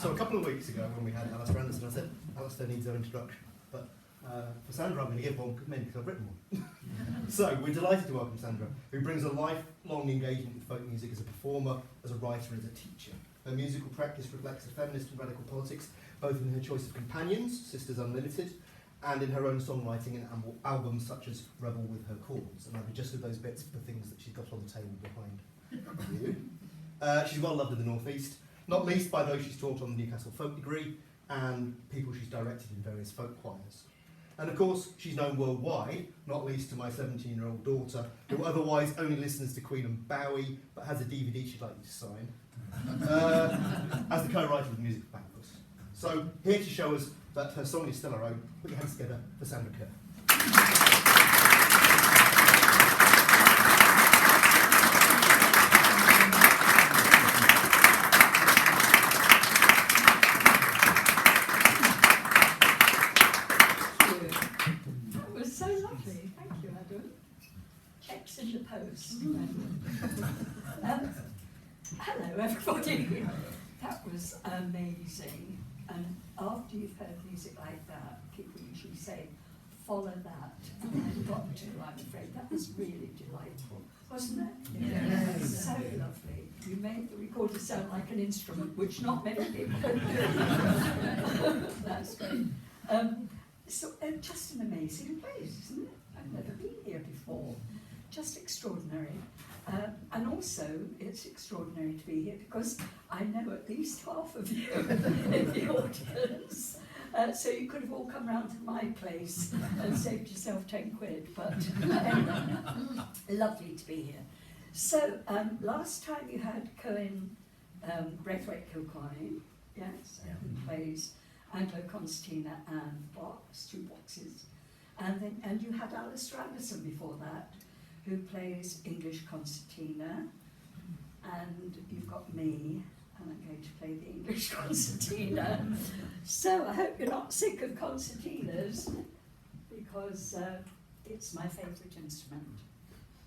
So a couple of weeks ago when we had Alistair Anderson, I said, Alistair needs her introduction. But for Sandra, I'm going to give one, mainly because I've written one. So we're delighted to welcome Sandra, who brings a lifelong engagement with folk music as a performer, as a writer, and as a teacher. Her musical practice reflects a feminist and radical politics, both in her choice of companions, Sisters Unlimited, and in her own songwriting and albums such as Rebel with Her Chords. And I've adjusted those bits for the things that she's got on the table behind you. She's well loved in the North East, not least by those she's taught on the Newcastle Folk Degree and people she's directed in various folk choirs. And of course, she's known worldwide, not least to my 17-year-old daughter, who otherwise only listens to Queen and Bowie, but has a DVD she'd like you to sign, as the co-writer of the music of Bangles. So, here to show us that her song is still her own, put your hands together for Sandra Kerr. In the post. Hello everybody. That was amazing. And after you've heard music like that, people usually say, follow that. And I've got to, I'm afraid. That was really delightful, wasn't it? Yes. So lovely. You made the recorder sound like an instrument, which not many people do. That's great. Just an amazing place, isn't it? I've never been here before. Just extraordinary. And also, it's extraordinary to be here because I know at least half of you in the audience. So you could have all come round to my place and saved yourself 10 quid. But anyway, lovely to be here. So last time you had Cohen Braithwaite Kilcoyne, yes, who plays Anglo-Concertina and Bach's, 2 boxes. And you had Alistair Anderson before that, who plays English concertina, and you've got me, and I'm going to play the English concertina. So I hope you're not sick of concertinas, because it's my favourite instrument,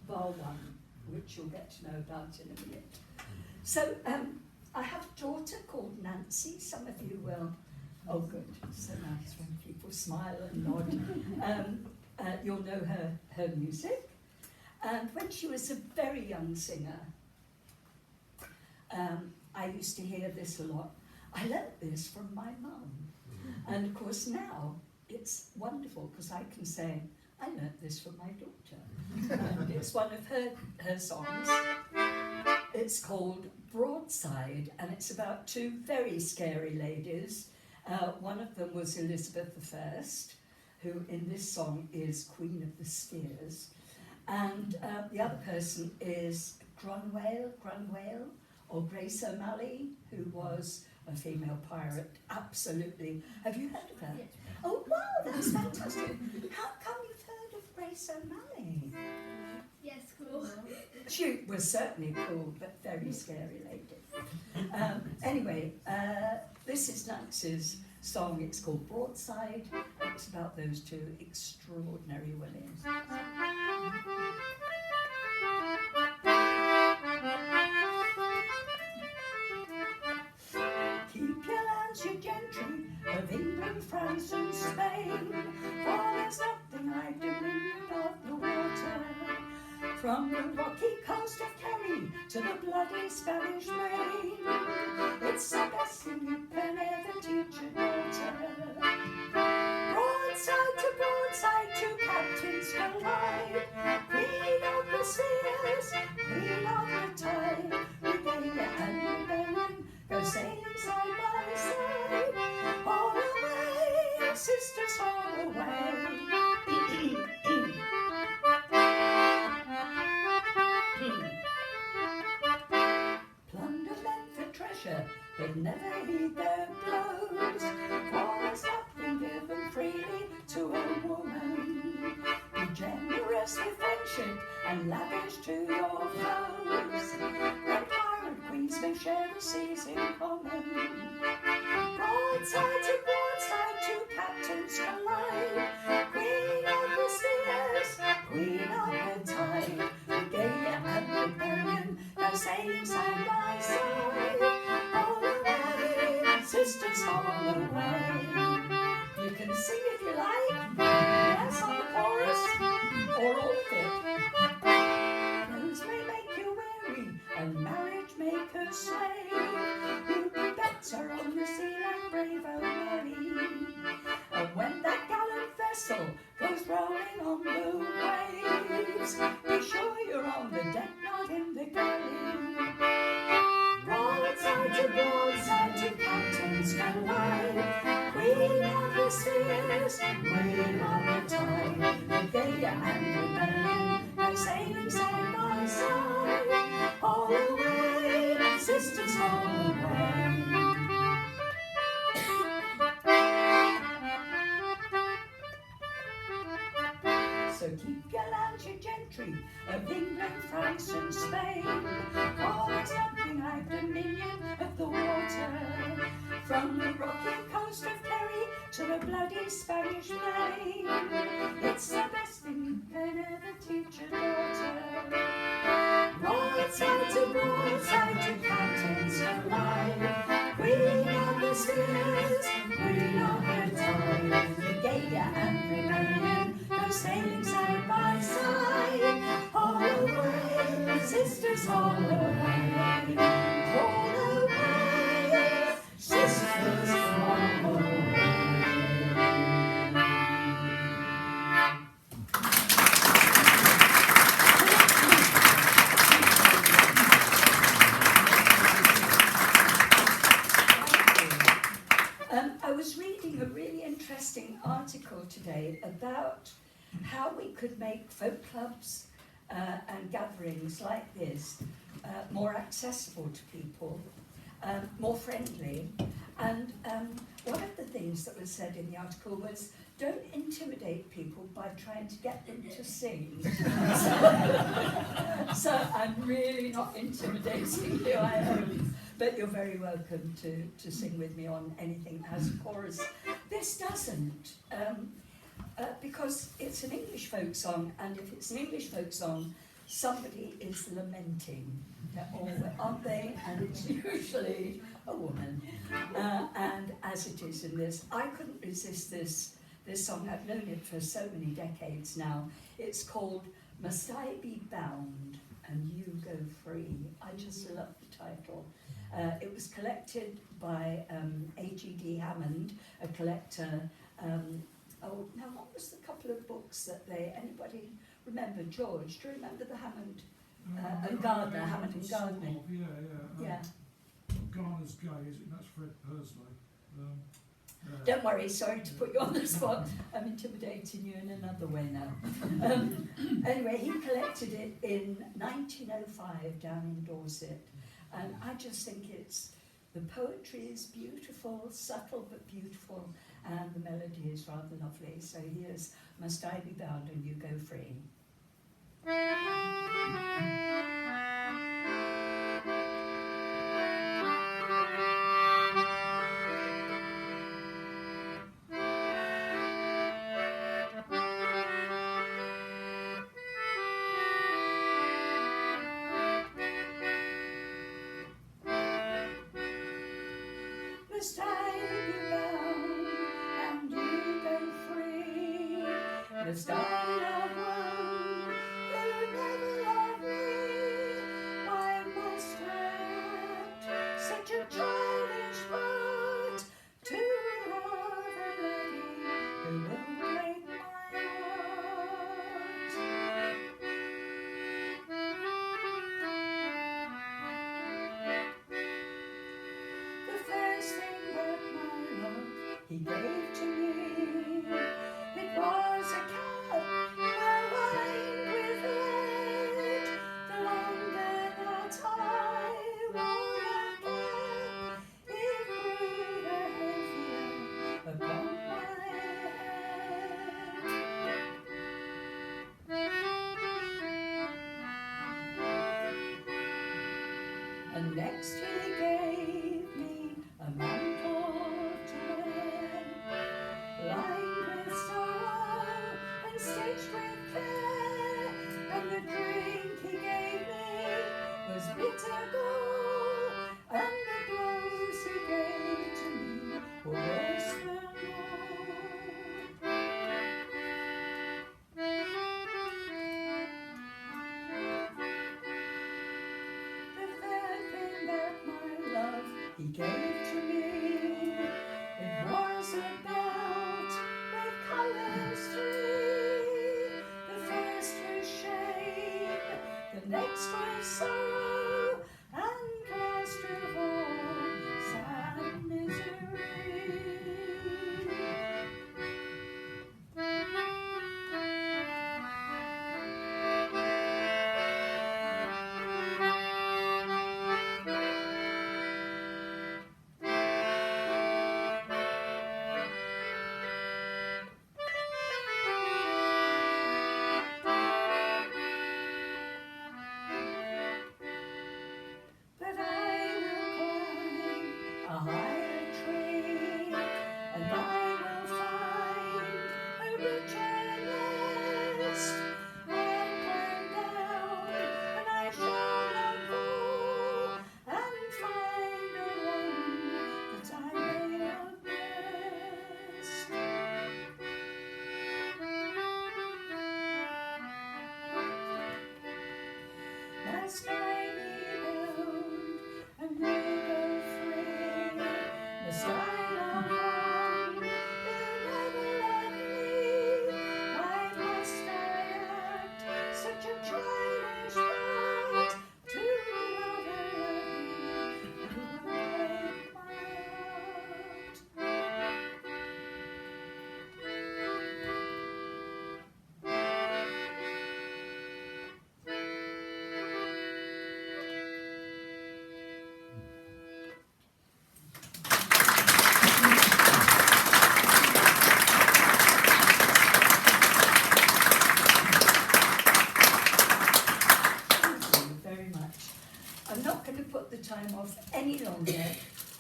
bar one, which you'll get to know about in a minute. So I have a daughter called Nancy. Some of you will, oh good, so nice when people smile and nod. You'll know her music. And when she was a very young singer, I used to hear this a lot. I learnt this from my mum. And of course now, it's wonderful because I can say, I learnt this from my daughter. And it's one of her songs. It's called Broadside, and it's about 2 very scary ladies. One of them was Elizabeth I, who in this song is Queen of the Spheres. And the other person is Grunwale, or Grace O'Malley, who was a female pirate. Absolutely. Have you heard of her? Yes. Oh, wow, that's fantastic. How come you've heard of Grace O'Malley? Yes, cool. She was certainly cool, but very scary lady. Anyway, this is Nancy's song. It's called Broadside. It's about those 2 extraordinary women. Keep your lands, you gentry of England, France and Spain, for there's nothing like dominion of the water. From the rocky coast of Kerry to the bloody Spanish Main, it's the best thing you can ever teach a daughter. Broadside to captains collide, Queen of the Spheres, Queen of the Tide, Regalia and rebellion go sailing side by side, all away, sisters, all away. Plunder men for treasure, they never heed their blows, for there's nothing given freely to a woman. Be generous with friendship and lavish to your foes, the pirate queens may share the seas in common. Broadside to captains collide, Queen of the Spheres, Queen of the Tide, Regalia and rebellion go sailing side by side, all away, sisters all the way. You can sing if you like, yes, on the chorus, or all of it. Clothes may make you weary, and marriage make her slave. You'd be better on the sea like brave old Mary. And when that gallant vessel goes rolling on the waves, be sure you're on the deck, not in the galley. Broadside to broadside to captain's collide, Queen of the spheres, Queen of the tide, Regalia and rebellion, go sailing side by side, all away, sisters, all away. So keep gallant your gentry of England, France and Spain, for there's nothing like dominion of the water, from the rocky coast of Kerry to the bloody Spanish Main. It's the best thing you can ever teach a daughter. Broadside to captains alive, Queen of the spheres, Queen of the tide, Regalia and rebellion, go sailing side by side, all away, sisters, all away, all away, sisters, all away. I was reading a really interesting article today about how we could make folk clubs and gatherings like this more accessible to people, more friendly. And one of the things that was said in the article was, don't intimidate people by trying to get them to sing. So I'm really not intimidating you, I hope. But you're very welcome to sing with me on anything that has a chorus. This doesn't, because it's an English folk song, and if it's an English folk song, somebody is lamenting, aren't they? And it's usually a woman. And as it is in this, I couldn't resist this song. I've known it for so many decades now. It's called Must I Be Bound and You Go Free. I just love the title. It was collected by A.G.D. Hammond, a collector. What was the couple of books that anybody remember? George, do you remember the Hammond and Gardner, Hammond and Gardner? Yeah. Garner's Gay, is it? That's Fred Pursley. Don't worry, sorry to put you on the spot. I'm intimidating you in another way now. Anyway, he collected it in 1905 down in Dorset. And I just think the poetry is beautiful, subtle but beautiful, and the melody is rather lovely. So here's Must I Be Bound and You Go Free. Must I be bound and you go free? Must I love one who never loved me? Why must I act such a childish part to love a lady who will break my heart? The first thing that my love he gave to me, it was a cup well lined with lead. The longer that I wore the cap, it grew the heavier upon my head. And next he gave me a mantle to wear, lined with sorrow and stitched with care. And the drink he gave me was bitter gall, and the blows he gave to me must I be bound and you go free? Must I love one who never loved me? Why must I act such a childish part to love who will break my heart? Thank you very much. I'm not going to put the time off any longer.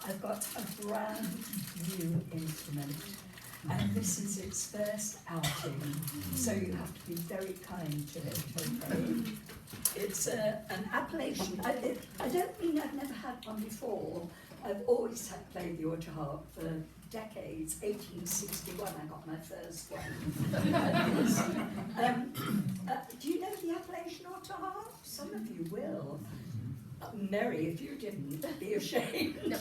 I've got a brand new instrument, and this is its first outing, so you have to be very kind to it, okay? It's an Appalachian. I don't mean I've never had one before. I've always had played the autoharp for decades. 1861, I got my first one. Do you know the Appalachian autoharp? Some of you will. Mary, if you didn't, be ashamed.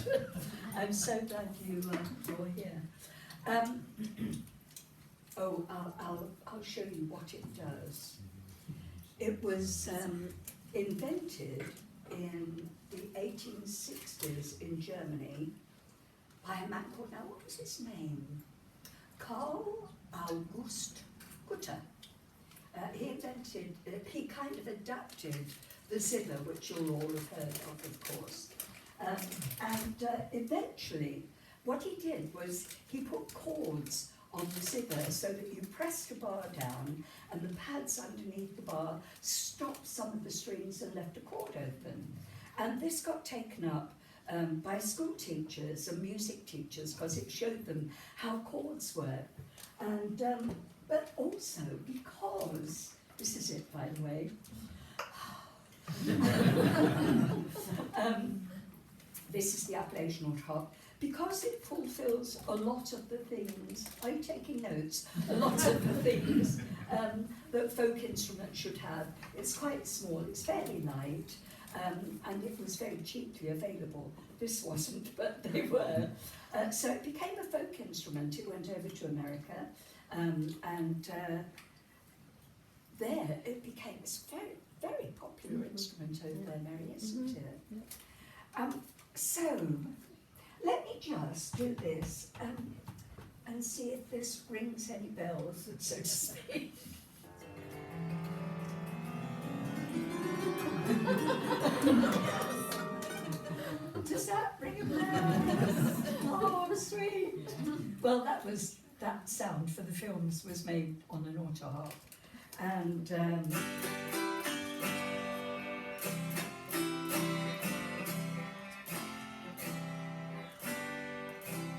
I'm so glad you're here. I'll show you what it does. It was invented in the 1860s in Germany by a man called, now what was his name? Karl August Gutter. He kind of adapted the zither, which you'll all have heard of course. Eventually, what he did was he put chords on the zither so that you pressed a bar down and the pads underneath the bar stopped some of the strings and left a chord open. And this got taken up by school teachers and music teachers because it showed them how chords work. And but also because, this is it by the way, this is the Appalachian autoharp. Because it fulfills a lot of the things, are you taking notes? A lot of the things that folk instruments should have. It's quite small, it's fairly light, and it was very cheaply available. This wasn't, but they were. So it became a folk instrument. It went over to America, and there it became this very, very popular instrument over there, Mary, isn't it? So, let me just do this and see if this rings any bells, so to speak. Does that ring a bell? Oh, sweet. Well, that sound for the films was made on an autoharp, and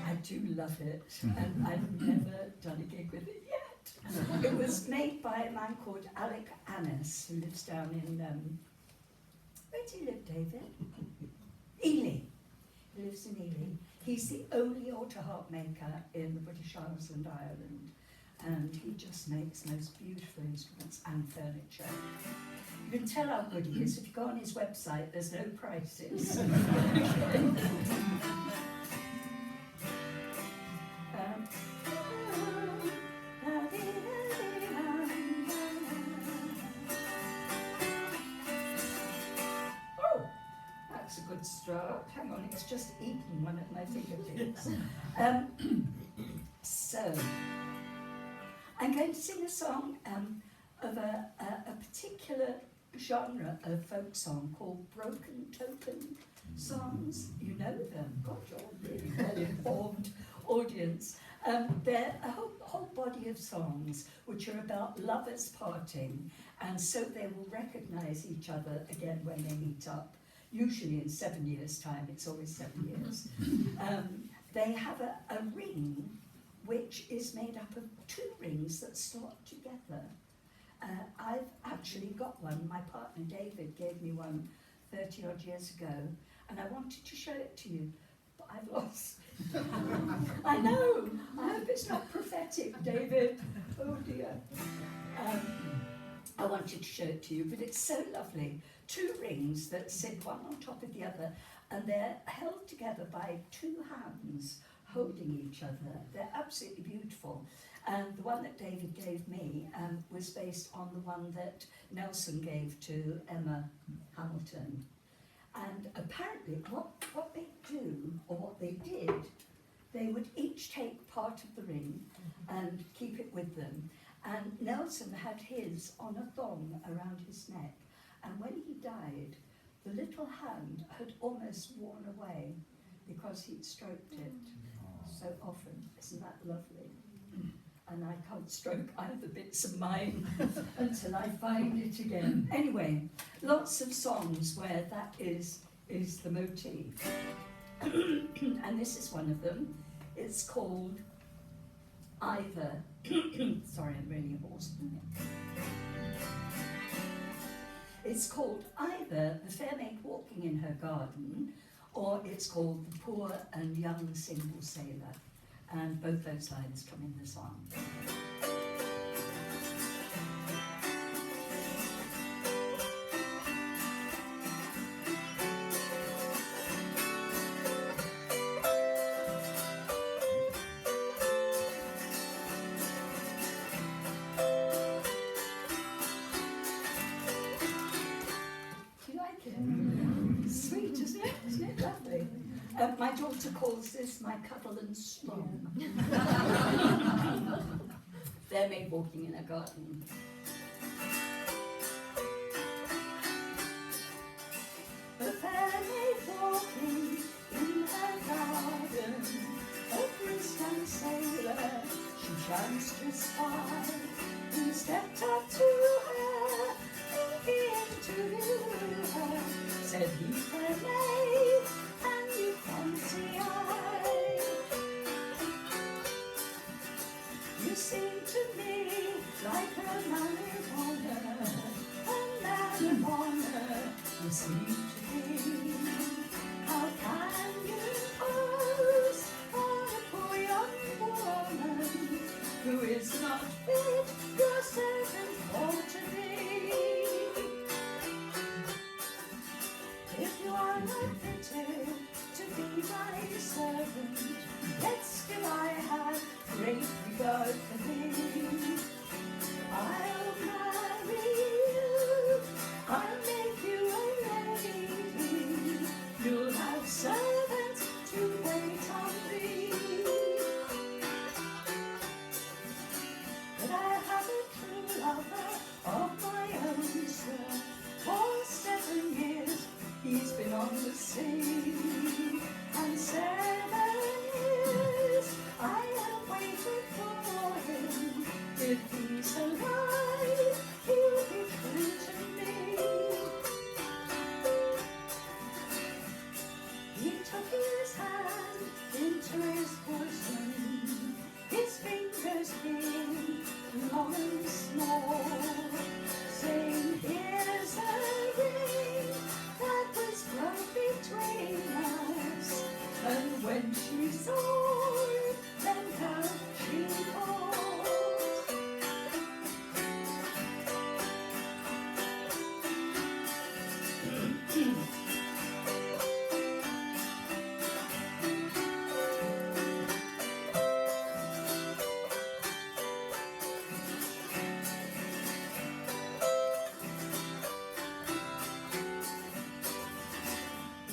I do love it, and I've never done a gig with it yet. It was made by a man called Alec Annis, who lives down in, where do you live, David? Ely. He lives in Ely. He's the only autoharp maker in the British Isles and Ireland, and he just makes most beautiful instruments and furniture. You can tell how good he is if you go on his website, there's no prices. That's a good start. Hang on, it's just eaten one of my fingertips. So, I'm going to sing a song of a particular genre of folk song called broken token songs. You know them. God, you're a really well-informed audience. They're a whole body of songs which are about lovers parting, and so they will recognise each other again when they meet up. Usually in 7 years' time, it's always 7 years. They have a ring which is made up of 2 rings that slot together. I've actually got one. My partner David gave me one 30 odd years ago, and I wanted to show it to you, but I've lost. I know. I hope it's not prophetic, David. Oh dear. I wanted to show it to you, but it's so lovely two rings that sit one on top of the other, and they're held together by two hands holding each other. They're absolutely beautiful. And the one that David gave me was based on the one that Nelson gave to Emma Hamilton. And apparently what they do, or what they did, they would each take part of the ring and keep it with them. And Nelson had his on a thong around his neck. And when he died, the little hand had almost worn away because he'd stroked it so often. Isn't that lovely? And I can't stroke either bits of mine until I find it again. Anyway, lots of songs where that is the motif. And this is one of them. It's called Either. Sorry, I'm really hoarse. It's called either The Fair Maid Walking in Her Garden, or it's called The Poor and Young Single Sailor. And both those lines come in the song. Do you like it? Sweet, isn't it? Isn't it lovely? My daughter calls this my cuddle and strong. Fair maid walking in a garden. The fair maid walking in her garden, a Christian sailor she chanced to spy. He stepped up to her, thinking to her, said he, fair maid, and you fancy I. You seem to me like a man of honor, a man of honor. You seem to be. How can you pose on a poor young woman who is not fit your servant for to be? If you are not fitted to be my servant, yet still I have great regard for thee. I'll marry you, I'll make you a lady. You'll have servants to wait on thee. But I have a true lover of my own, sir. For 7 years he's been on the sea, and 7 years I have waited for him. If he's alive, he'll be true to me. He took his hand into his bosom, his fingers being long and small, saying, here's a ring that was brought between us. And when she saw it, then how she falls.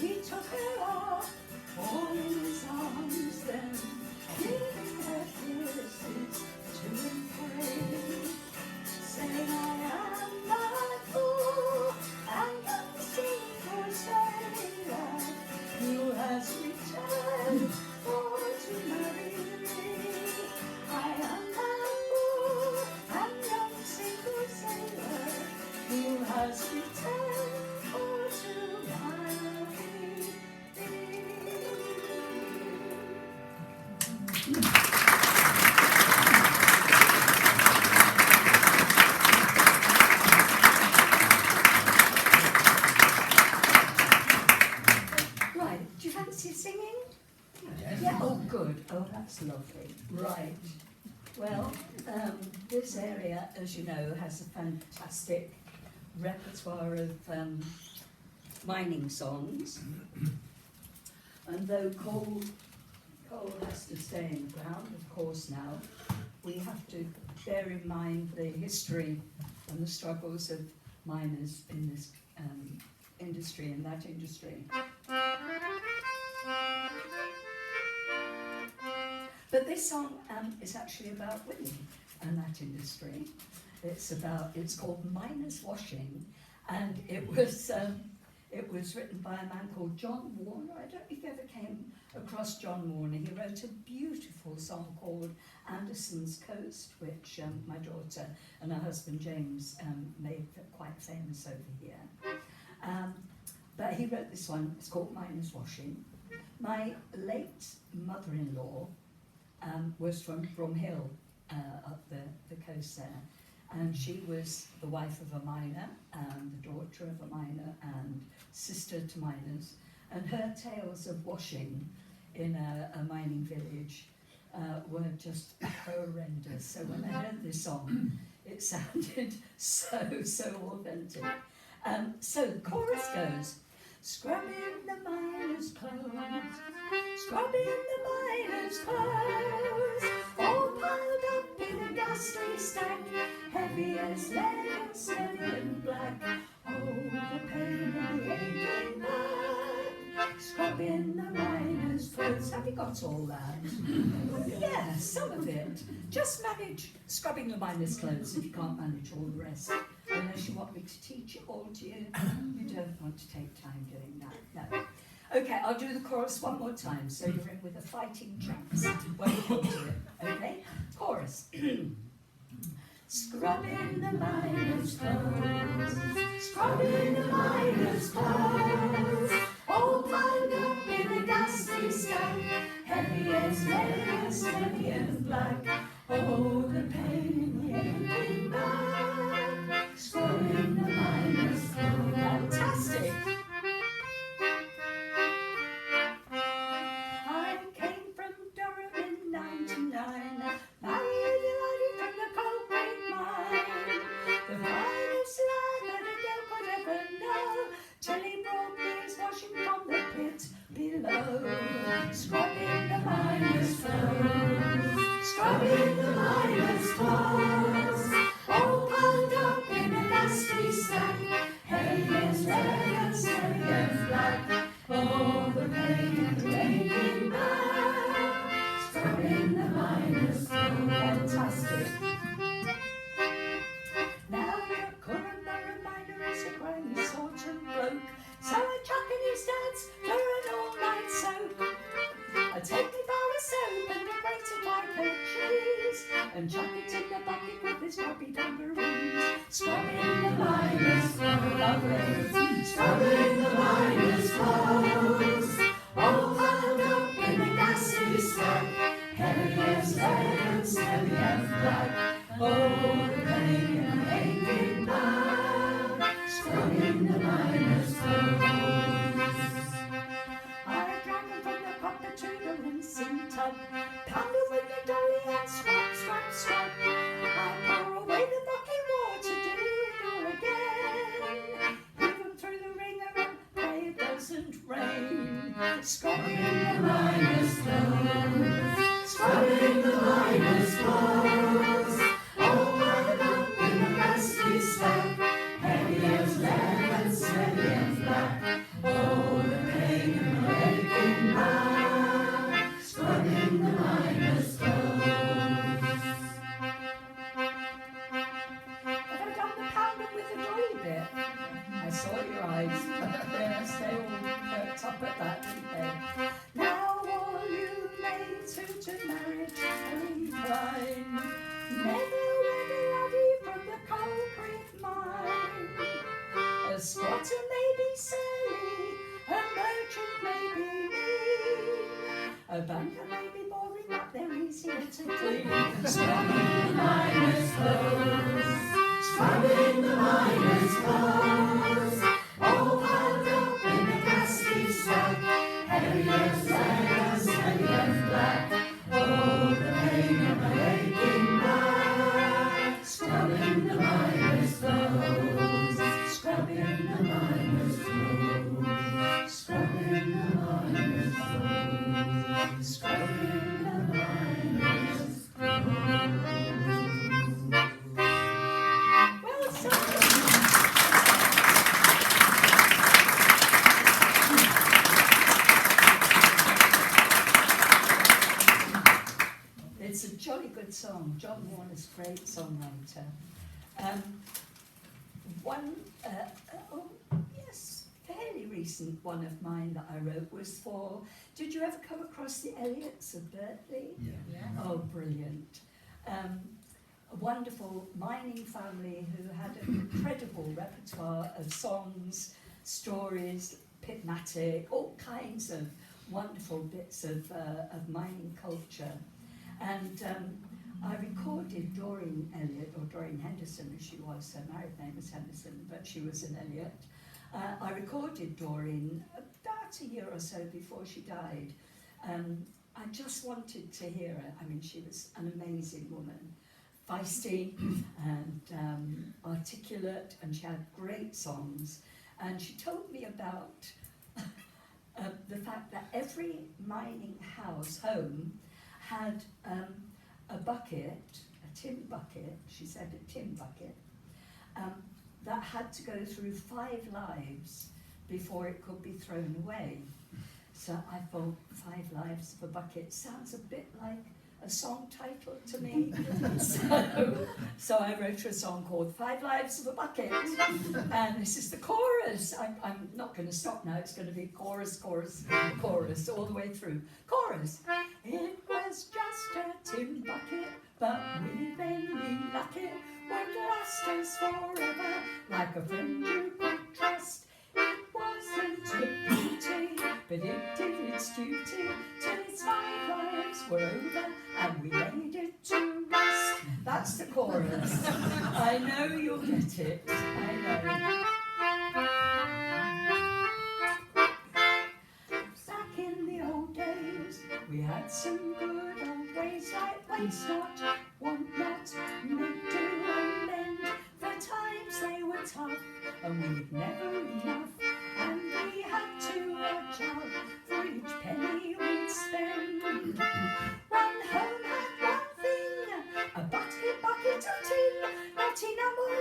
He took her up all in his arms then, giving her kisses to and fro, saying, I am not fool, and young single sailor who has returned for to marry me. I am not fool, and young single sailor who has returned for to marry me. Right, do you fancy singing? Yeah, oh good, oh that's lovely. Right, well, this area, as you know, has a fantastic repertoire of mining songs. And though coal has to stay in the ground, of course, now, we have to bear in mind the history and the struggles of miners in this industry, in that industry. But this song is actually about women and that industry. It's called Miners Washing, and it was written by a man called John Warner. I don't know if you ever came across John Warner. He wrote a beautiful song called Anderson's Coast, which my daughter and her husband James made quite famous over here. But he wrote this one. It's called Miners Washing. My late mother-in-law was from Bromhill, up the coast there. And she was the wife of a miner, and the daughter of a miner, and sister to miners. And her tales of washing in a mining village were just horrendous. So when I heard this song, it sounded so authentic. So the chorus goes, scrubbing the miner's clothes, scrubbing the miner's clothes, all piled up in a ghastly stack, heavy as lead and smelly and black. Oh, the pain and the aching back, scrubbing the miner's clothes. Have you got all that? Yeah, some of it. Just manage scrubbing the miner's clothes if you can't manage all the rest. Unless you want me to teach it all to you. You don't want to take time doing that. No. Okay, I'll do the chorus one more time, so you're in with a fighting chance when we come to it. Okay? Chorus. Scrubbing the miner's clothes, scrubbing the miner's clothes, all piled up in a ghastly stack, heavy as lead and steady and black. Oh, the pain in the aching back, scrubbing the miner's clothes. Fantastic! I came from Durham in '99, married a laddie from the coal creek mine. The finest lad that a girl could ever know, till he brought me his washing from the pit below. Scrubbing the miner's clothes, scrubbing the miner's clothes, all piled up in a nasty stack, heavy as lead and steady and black. Oh, the pain and the aching back, scrubbing the miner's clothes. Fantastic. Now the Cullercoats miner is a grimy sort of bloke, so I chuck in his dad's for an all-night soak. I take me bar of soap and I grate it like a cheese, and chuck it in the bucket with his grubby dungarees. Scrubbing the miner's clothes, lovely. Scrubbing the miner's clothes, all piled up in a ghastly stack, heavy as lead and steady and black. Oh, the pain and the aching back, scrubbing the miner's clothes. I drag them from the copper to the rinsing tub, pound them with the dolly and scrub, scrub, scrub. I pour away the bucket water, do it all again. Heave them through the ringer and pray it doesn't rain. Scrubbing the miner's clothes, scrubbing the miner's clothes, all piled up in a ghastly stack, heavy as lead and steady and black. Oh, the pain and the aching back, scrubbing the miner's clothes. Have I done the pounding with the dolly bit? I saw your eyes. Yes, they all perked up at that, didn't they? Now all you maids who to marriage are inclined, never wed a laddie from the coal creek mine. A squatter may be surly, a merchant may be mean, a banker may be boring, but they're easier to clean. Scrubbing the miner's clothes, scrubbing the miner's clothes, all piled up in a ghastly stack, heavy as lead and steady and black. Oh, the pain and the aching back, scrubbing the miner's clothes. It's a jolly good song. John Warner's a great songwriter. One, fairly recent one of mine that I wrote was for, did you ever come across the Elliots of Berkeley? Yeah. Oh, brilliant. A wonderful mining family who had an incredible repertoire of songs, stories, pitmatic, all kinds of wonderful bits of mining culture. And I recorded Doreen Elliott, or Doreen Henderson as she was, her married name was Henderson, but she was an Elliott. I recorded Doreen about a year or so before she died. I just wanted to hear her. I mean, she was an amazing woman, feisty and articulate, and she had great songs. And she told me about the fact that every mining home had a bucket, a tin bucket, she said a tin bucket, that had to go through 5 lives before it could be thrown away. So I thought 5 lives of a bucket sounds a bit like a song title to me. So I wrote her a song called 5 Lives of a Bucket. And this is the chorus. I'm not going to stop now. It's going to be chorus, chorus, chorus all the way through. Chorus. It was just a tin bucket, but with any luck it would last us forever, like a friend you could trust. It wasn't a beauty, but it did its duty till its 5 lives were over and we laid it to rest. That's the chorus. I know you'll get it. I know. Back in the old days, we had some good old ways like waste not, want not, make do and mend. For times they were tough and we'd never enough, and we had to watch out for each penny we'd spend. One home had one thing, a bucket of tin, not enamel.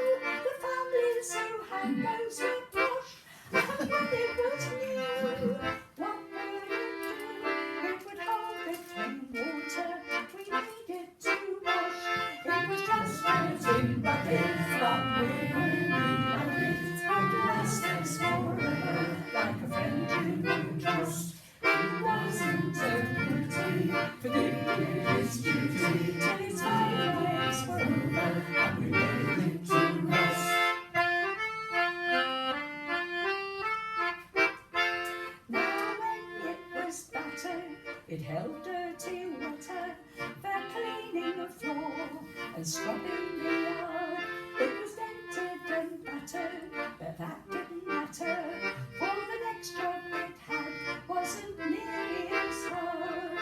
The families who had those were posh, and when it was new, what would it do? It would hold the clean water we needed to wash. It was just a tin bucket, but we like it would last us forever, like a friend you could trust. It wasn't a beauty, but it did its duty till its 5 lives were over and we laid it to rest. Now when it was battered, it held dirty water for cleaning the floor and scrubbing the yard. It was dented and battered, but that didn't matter, for the next job it had wasn't nearly as hard.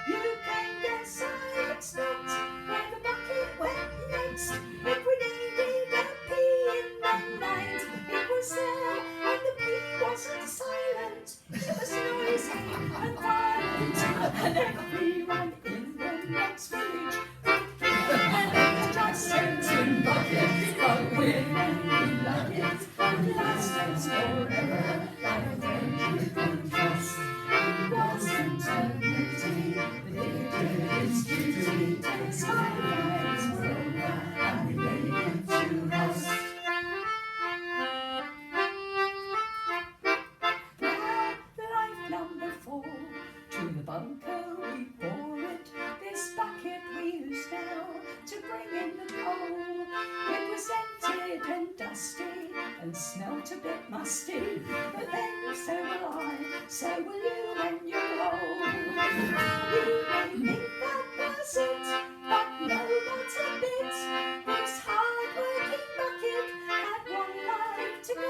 You can guess I expect where the bucket went next. If we needed a pee in the night, it was there, and the pee wasn't silent. It was noisy and violent, and everyone in the next village and just a tin bucket, but with any luck it would last us forever, like a friend you could trust. It wasn't a beauty, but it did its duty till its 5 lives were over and we laid it to rest. Now the life number 4, to the bunker we bore it. This bucket we use now to bring in the coal. It was dented and dusty and smelt a bit musty, but then so will I, so will you when you're old. You may think that was it, but no, not a bit. This hard-working bucket had 1 life to go.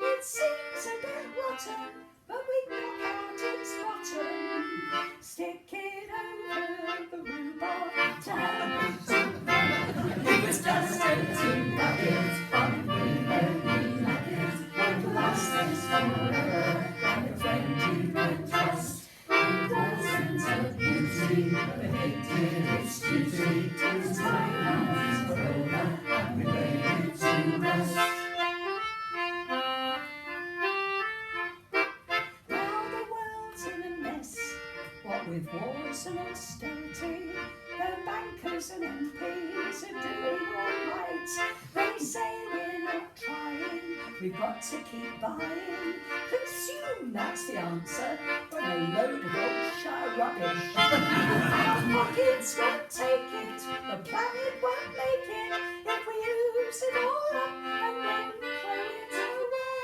It seems a bit rotten, but we knock out its bottom, stick it over the rhubarb to have it to run. It was just a tin bucket, but we only like it would last us forever, like a friend you could trust. It wasn't a beauty, but it did its duty till its 5 lives were over and we laid it to rest. Now the world's in a mess, what with war laws and austerity. The bankers and MPs are doing all right. They say we're not trying, we've got to keep buying. Consume, that's the answer, from a load of old shire rubbish. Our pockets won't take it, the planet won't make it, if we use it all up and then throw it away.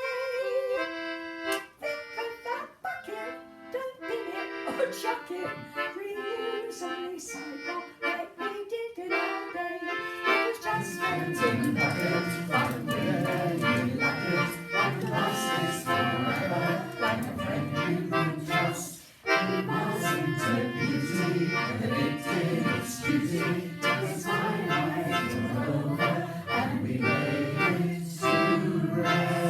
Think of that bucket, don't bin it or chuck it. Reuse and recycle like we did in our day. It was just a tin bucket, one day you like it, one lasts forever, like a friend you can trust. It wasn't a beauty, but it did its duty. Took its highlight over, and we laid it to rest.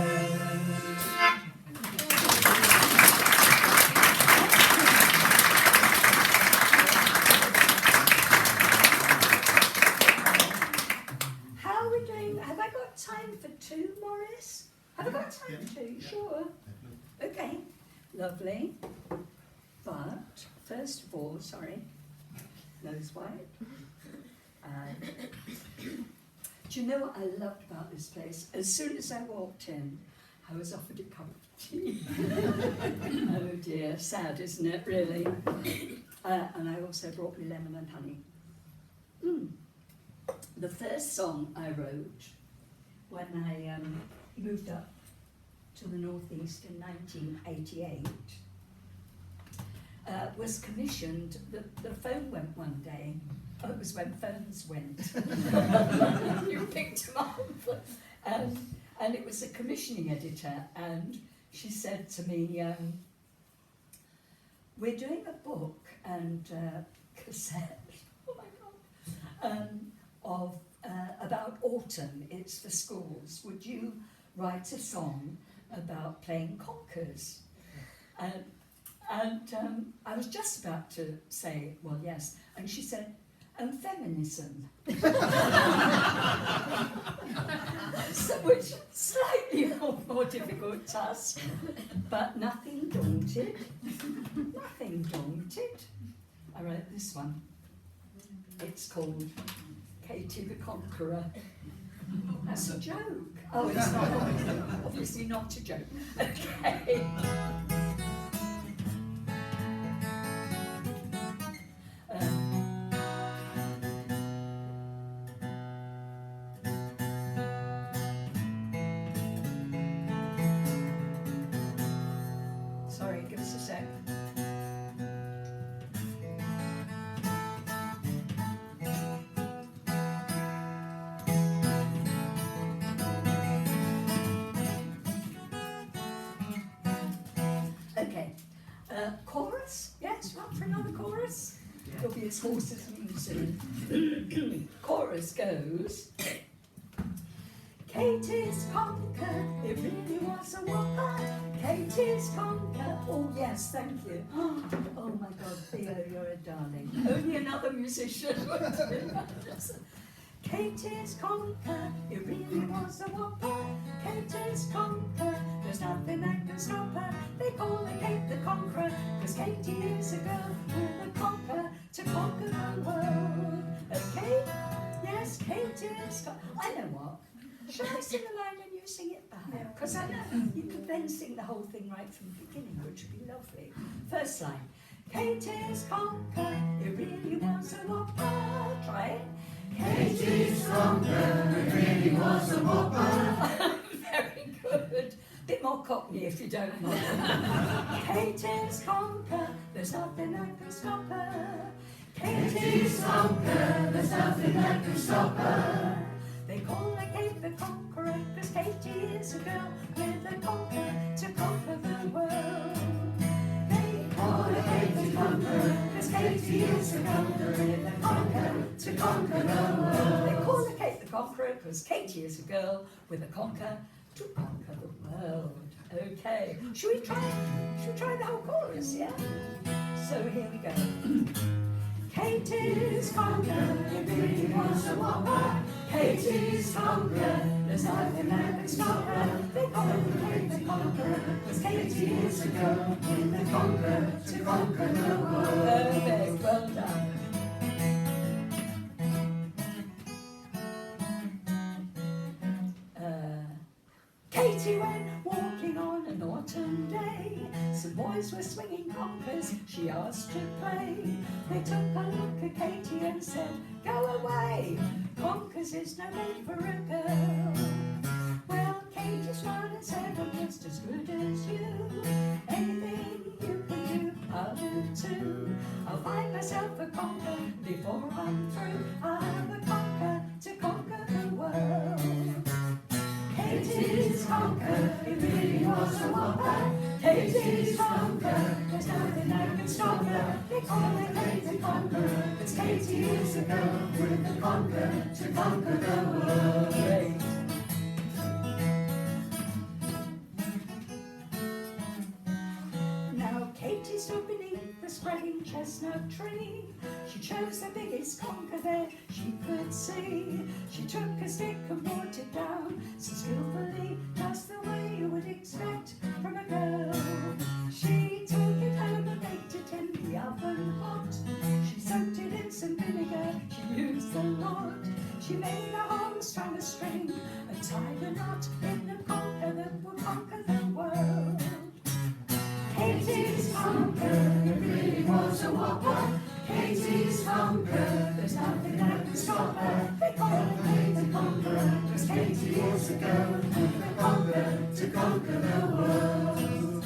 How are we doing? Have I got time for two, Morris? Have I got time for two? Sure. Okay, lovely. But first of all, sorry, nose wipe. Do you know what I loved about this place? As soon as I walked in, I was offered a cup of tea. Oh dear, sad, isn't it, really? And I also brought me lemon and honey. The first song I wrote when I moved up to the northeast in 1988 was commissioned. The phone went one day. Oh, it was when phones went. You picked them up. And it was a commissioning editor, and she said to me, we're doing a book and cassette, oh my God, about autumn. It's for schools. Would you write a song about playing conkers? And I was just about to say, well, yes. And she said, and feminism. So, which slightly more difficult task, but nothing daunted. Nothing daunted. I wrote this one. It's called Katie the Conqueror. That's a joke. Oh, it's not. Obviously not a joke. Okay. Sorry, give us a sec. Okay, chorus? Yes, up for another chorus? There'll be as hoarse as me soon. Chorus goes, Katie's conquer, it really was a whopper. Katie's conquer, oh yes, thank you. Oh my God, Theo, you're a darling. Only another musician would do that. Katie's conquer, it really was a whopper. Katie's conquer, there's nothing that can stop her. They call her Kate the Conqueror, cause Katie is a girl with a conquer to conquer the world. Okay? Yes, Katie's I know what. Shall I sing a line and you sing it back? Because I know you could then sing the whole thing right from the beginning, which would be lovely. First line. Katie's conquer, it really was a whopper. Try it. Katie's conquer, it really was a whopper. Very good. Bit more Cockney if you don't mind. Katie's conquer, there's nothing that can stop her. Katie's conquer, there's nothing that can stop her. They call her Kate the Conqueror, cause Katie is a girl with a conquer to conquer the world. They call her Kate the Conqueror, cause Katie is a girl with a conquer to conquer the world. They call her Kate the Conqueror, cause Katie is a girl with a conquer to conquer the world. Okay, should we try the whole chorus, yeah? So here we go. Katie's conquer, it really was a whopper. Katie's conquer, There's nothing that can stop her. They call her Kate the Conqueror, 'cause 80 years ago, in the conquer to conquer the world. Perfect, well done. Katie went walking on an autumn day. Some boys were swinging conkers, she asked to play. They took a look at Katie and said, go away, conkers is no mate for a girl. Well, Katie smiled and said, I'm just as good as you. Anything you can do, I'll do too. I'll find myself a conker before I'm through. I'll have a conker to conquer the world. Katie's conquer, it really was a whopper. Katie's conquer, there's nothing that can stop her. They call her Kate the Conqueror, 'cause 80 years ago, with the conquer to conquer the world. Great. Now Katie stood beneath the spreading chestnut tree. She chose the biggest conker there she could see. She took a stick and brought it down so skillfully, just the way you would expect from a girl. She took it home and baked it in the oven hot. She soaked it in some vinegar, she used a lot. She made a hole, strung a string, and tied a knot in a conker that will conquer the world. Katie's conquer, it really was a whopper. Katie's conquer, there's nothing that can stop her. They call her Kate the Conqueror, 'cause 80 years ago, with the conquer to conquer the world.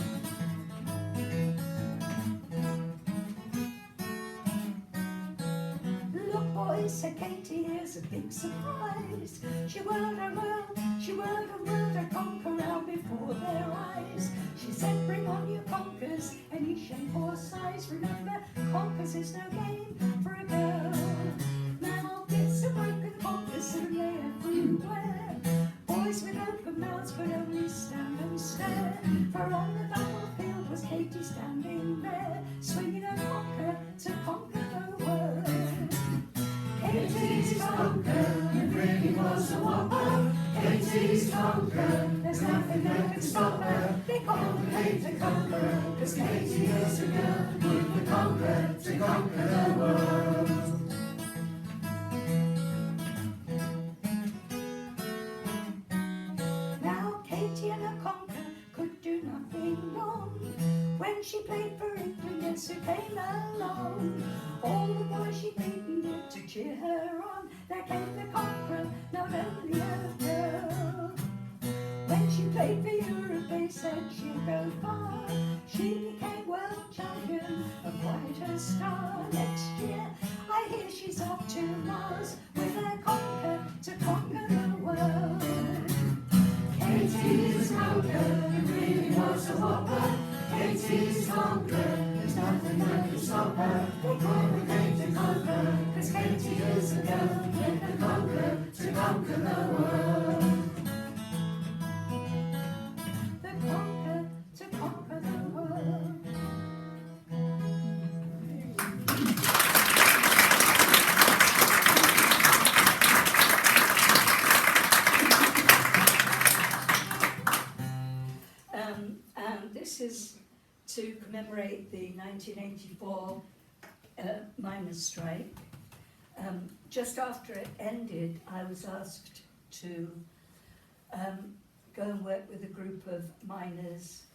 Look boys, said Katie, here's a big surprise. She whirled and whirled, she whirled and whirled her conker out before their eyes. She said, bring on your conkers, any shape or size. Remember, conkers is no game for a girl. Now bits of broken conkers and lay everywhere. Boys with open mouths could only stand and stare. For on the battlefield was Katie standing there, swinging a conker to conquer the world. Katie's conquer, it really was a whopper. Katie's conquer, there's nothing that can stop her. They call her Kate the Conqueror, 'cause 80 years ago, with the conquer to conquer the world. Now Katie and her conquer could do nothing wrong. When she played for England, yes, who came along? All the boys she'd beaten did to cheer her on. There came the conqueror, not only a girl. When she played for Europe, they said she'd go far. She became world champion, and quite a star. Next year, I hear she's off to Mars with her conquer to conquer the world. Katie's conquer, it really was a whopper. Katie's conquer, there's nothing that can stop her. They call her Kate the Conqueror, 'cause 80 years ago, with the conquer to conquer the world. The conquer to conquer the world. And this is to commemorate the 1984 miners' strike. Just after it ended, I was asked to go and work with a group of miners'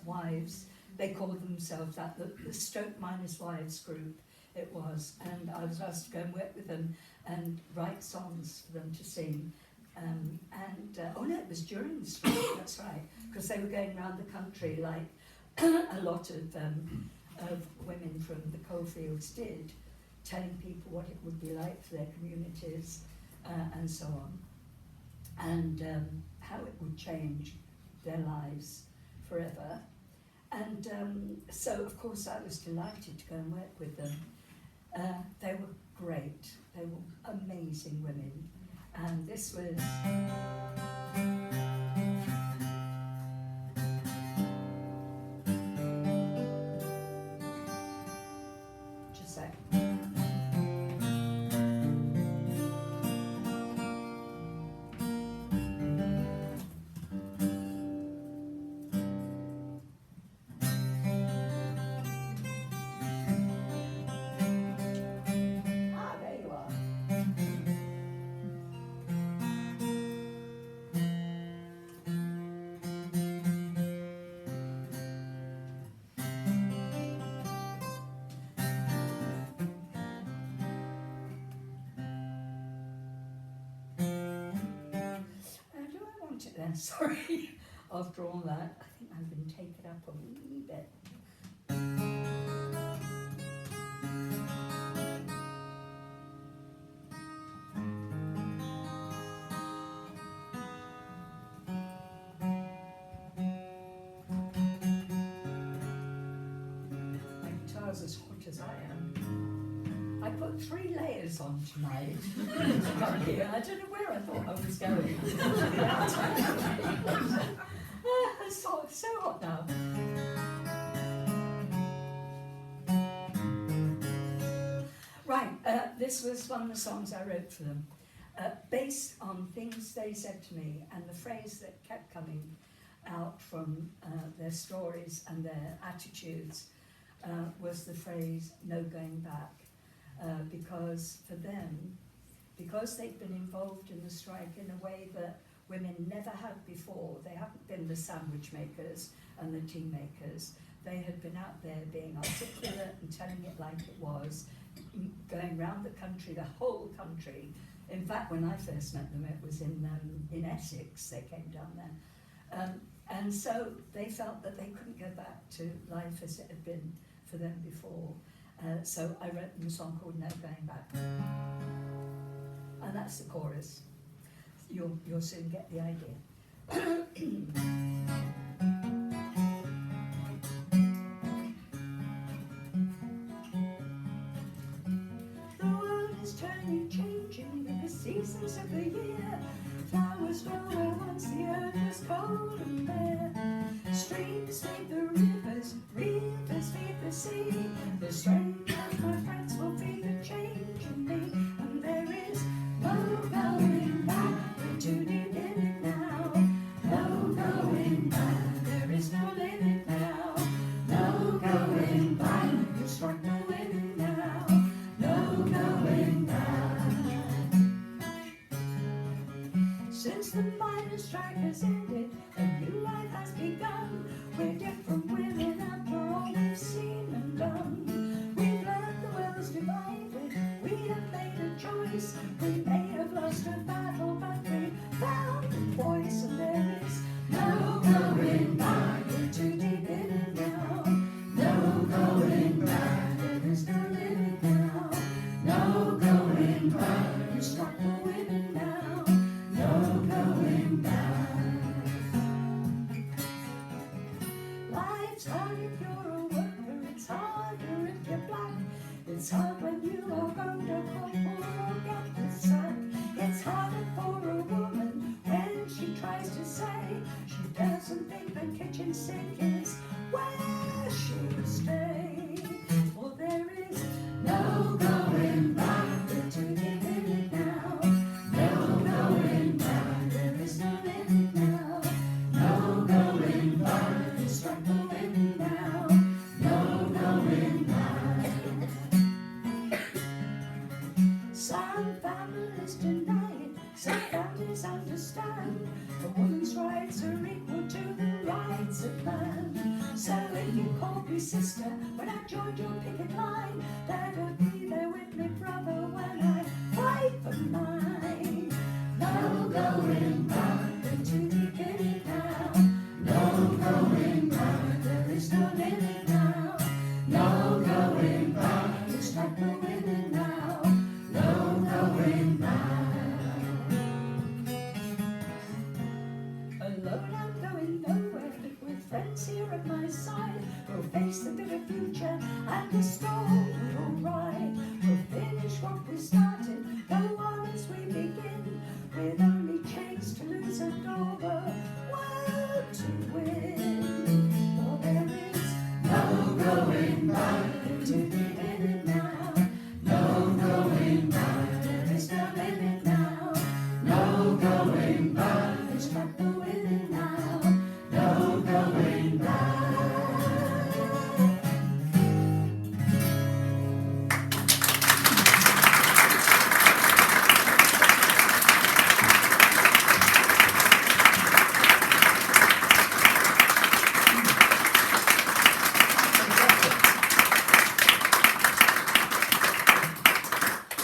wives. They called themselves that, the Stoke Miners' Wives group it was, and I was asked to go and work with them and write songs for them to sing. Oh no, it was during the strike, that's right, because they were going around the country like a lot of women from the coalfields did, telling people what it would be like for their communities and so on, and how it would change their lives forever. And so, of course, I was delighted to go and work with them. They were great. They were amazing women. And this was... Just a sec. it then, sorry. After all that, I think I've been taken up a wee bit. My guitar's as hot as I am. I put 3 layers on tonight. Come here. I don't know where I thought I was going. It's so hot now. Right, this was one of the songs I wrote for them, based on things they said to me, and the phrase that kept coming out from their stories and their attitudes was the phrase, no going back. Because for them, because they'd been involved in the strike in a way that women never had before, they hadn't been the sandwich makers and the tea makers, they had been out there being articulate and telling it like it was, going round the country, the whole country. In fact, when I first met them, it was in Essex, they came down there. And so they felt that they couldn't go back to life as it had been for them before. So I wrote them a song called No Going Back. And that's the chorus. You'll soon get the idea. The world is turning, changing with the seasons of the year. Flowers grow where once the earth was cold and bare. Streams feed the rivers, rivers feed the sea. The strength of my friends will feed the change in me. And there is no going back, we're too deep in it now. No going back, there is no limit now. No going back, you struck the women now. No going back. Since the miners' strike has ended, a new life has begun. We're different women after all we've seen and done. We've learned the world's divided, we have made a choice. We may have lost a battle, but we found a voice. And there is no going back, we're too deep in it now. No going back, there is no limit now. No going back, you struck the women now. No going back. Life's hard if you're a worker, it's harder if you're black. It's hard when you are going to crumble or get the sack. It's harder for a woman when she tries to say she doesn't think the kitchen sink is where she'll stay. For there is no going back, we're too deep in it now. No going back, there is no limit now. No going back, you struck the women now. No going back. Some families deny it, some families understand. A woman's rights are equal to the rights of man. So if you call me sister when I joined your picket line, that'll be there with me, brother, when I fight for mine. No going back, we're too deep in it now. No going back, there is no limit now. No going back, you strike the women now. No going back. Alone I'm going nowhere, with friends here at my side. We'll face the bitter future and the storm we'll ride. We'll finish what we started, go on as we begin, with only chains to lose and all the world to win. For there is no going back, we're too deep in it now. No going back, there is no limit now. No going back, we struck the women now. No going back.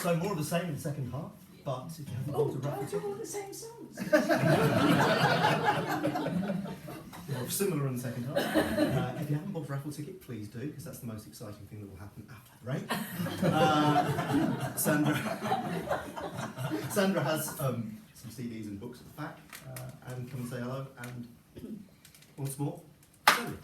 So more of the same in the second half. But if you haven't Oh, bought a do I raffle do ticket, all the same songs? or similar in the second half, if you haven't bought a raffle ticket, please do, because that's the most exciting thing that will happen after the break. Sandra has some CDs and books at the back, and come and say hello, and once more, Sandra.